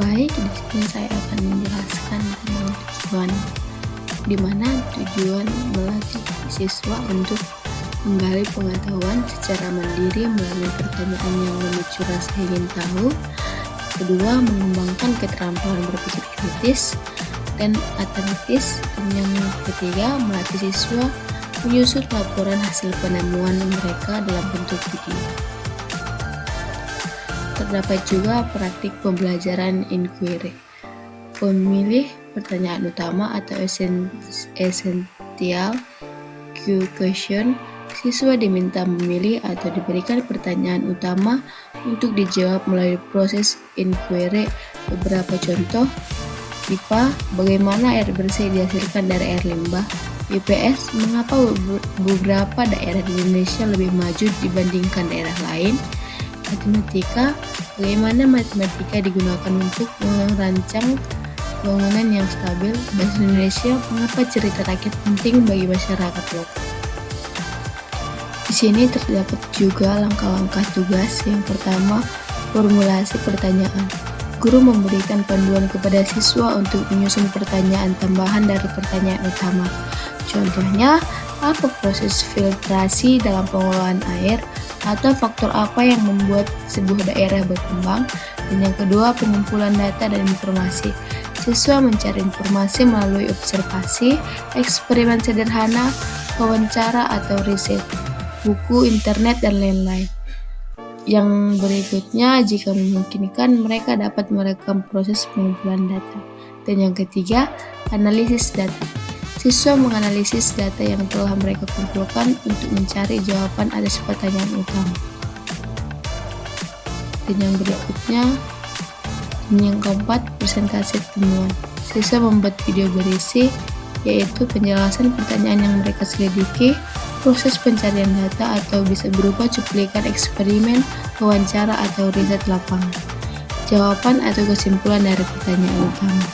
Baik, di sini saya akan menjelaskan tentang tujuan, di mana tujuan melatih siswa untuk menggali pengetahuan secara mandiri melalui pertanyaan yang memicu rasa ingin tahu. Kedua, mengembangkan keterampilan berpikir kritis dan analitis. Dan yang ketiga, melatih siswa menyusun laporan hasil penemuan mereka dalam bentuk video. Terdapat juga praktik pembelajaran inquiry. Pemilih pertanyaan utama atau essential question. Siswa diminta memilih atau diberikan pertanyaan utama untuk dijawab melalui proses inquiry. Beberapa contoh: IPA, bagaimana air bersih dihasilkan dari air limbah? IPS, mengapa beberapa daerah di Indonesia lebih maju dibandingkan daerah lain? Matematika, bagaimana matematika digunakan untuk merancang bangunan yang stabil? Bahasa Indonesia, mengapa cerita rakyat penting bagi masyarakat lokal? Di sini terdapat juga langkah-langkah tugas. Yang pertama, formulasi pertanyaan. Guru memberikan panduan kepada siswa untuk menyusun pertanyaan tambahan dari pertanyaan utama. Contohnya, apa proses filtrasi dalam pengelolaan air, atau faktor apa yang membuat sebuah daerah berkembang. Dan yang kedua, pengumpulan data dan informasi. Siswa mencari informasi melalui observasi, eksperimen sederhana, wawancara atau riset, buku, internet, dan lain-lain. Yang berikutnya, jika memungkinkan, mereka dapat merekam proses pengumpulan data. Dan yang ketiga, analisis data. Siswa menganalisis data yang telah mereka kumpulkan untuk mencari jawaban atas pertanyaan utama. Dan yang berikutnya, yang keempat, presentasi temuan. Siswa membuat video berisi, yaitu penjelasan pertanyaan yang mereka selidiki, proses pencarian data, atau bisa berupa cuplikan eksperimen, wawancara, atau riset lapangan. Jawaban atau kesimpulan dari pertanyaan utama.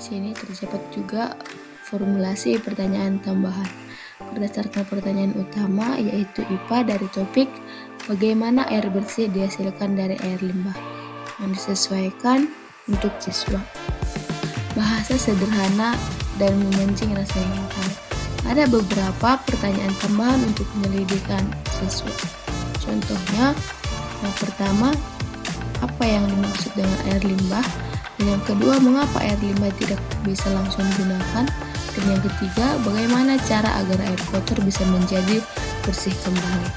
Sini terdapat juga formulasi pertanyaan tambahan. Berdasarkan pertanyaan utama, yaitu IPA, dari topik bagaimana air bersih dihasilkan dari air limbah, yang disesuaikan untuk siswa. Bahasa sederhana dan memancing rasa ingin tahu. Ada beberapa pertanyaan tambahan untuk penyelidikan siswa. Contohnya, yang pertama, apa yang dimaksud dengan air limbah? Dan yang kedua, mengapa air limbah tidak bisa langsung digunakan? Dan yang ketiga, bagaimana cara agar air kotor bisa menjadi bersih kembali?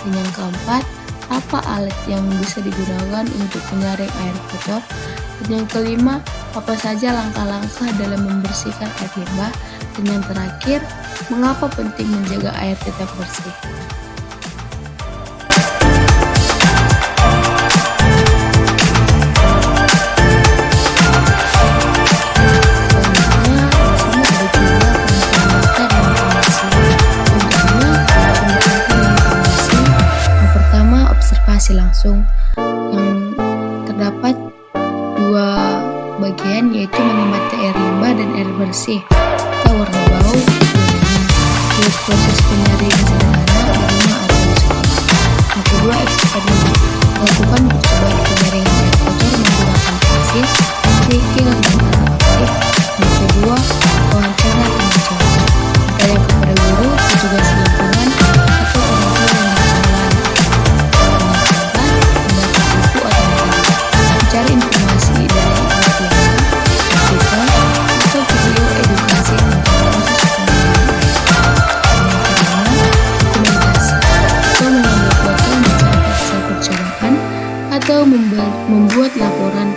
Dan yang keempat, apa alat yang bisa digunakan untuk menyaring air kotor? Dan yang kelima, apa saja langkah-langkah dalam membersihkan air limbah? Dan yang terakhir, mengapa penting menjaga air tetap bersih? Langsung, yang terdapat dua bagian, yaitu mengamati air limbah dan air bersih atau warna bau. Buat proses penyaringan sederhana di rumah atau di sekolah. Yang kedua, eksperimen. Lakukan percobaan penyaringan air kotor menggunakan pasir, kerikil, dan alat aktif. Yang kedua, wawancara dan mencoba. Tanya kepada guru, petugas lingkungan, atau orang tua yang cari informasi dari artikel, atau video edukasi tentang proses pengelolaan air. Dokumentasi, atau mengambil foto mencatat hasil percobaan, atau membuat laporan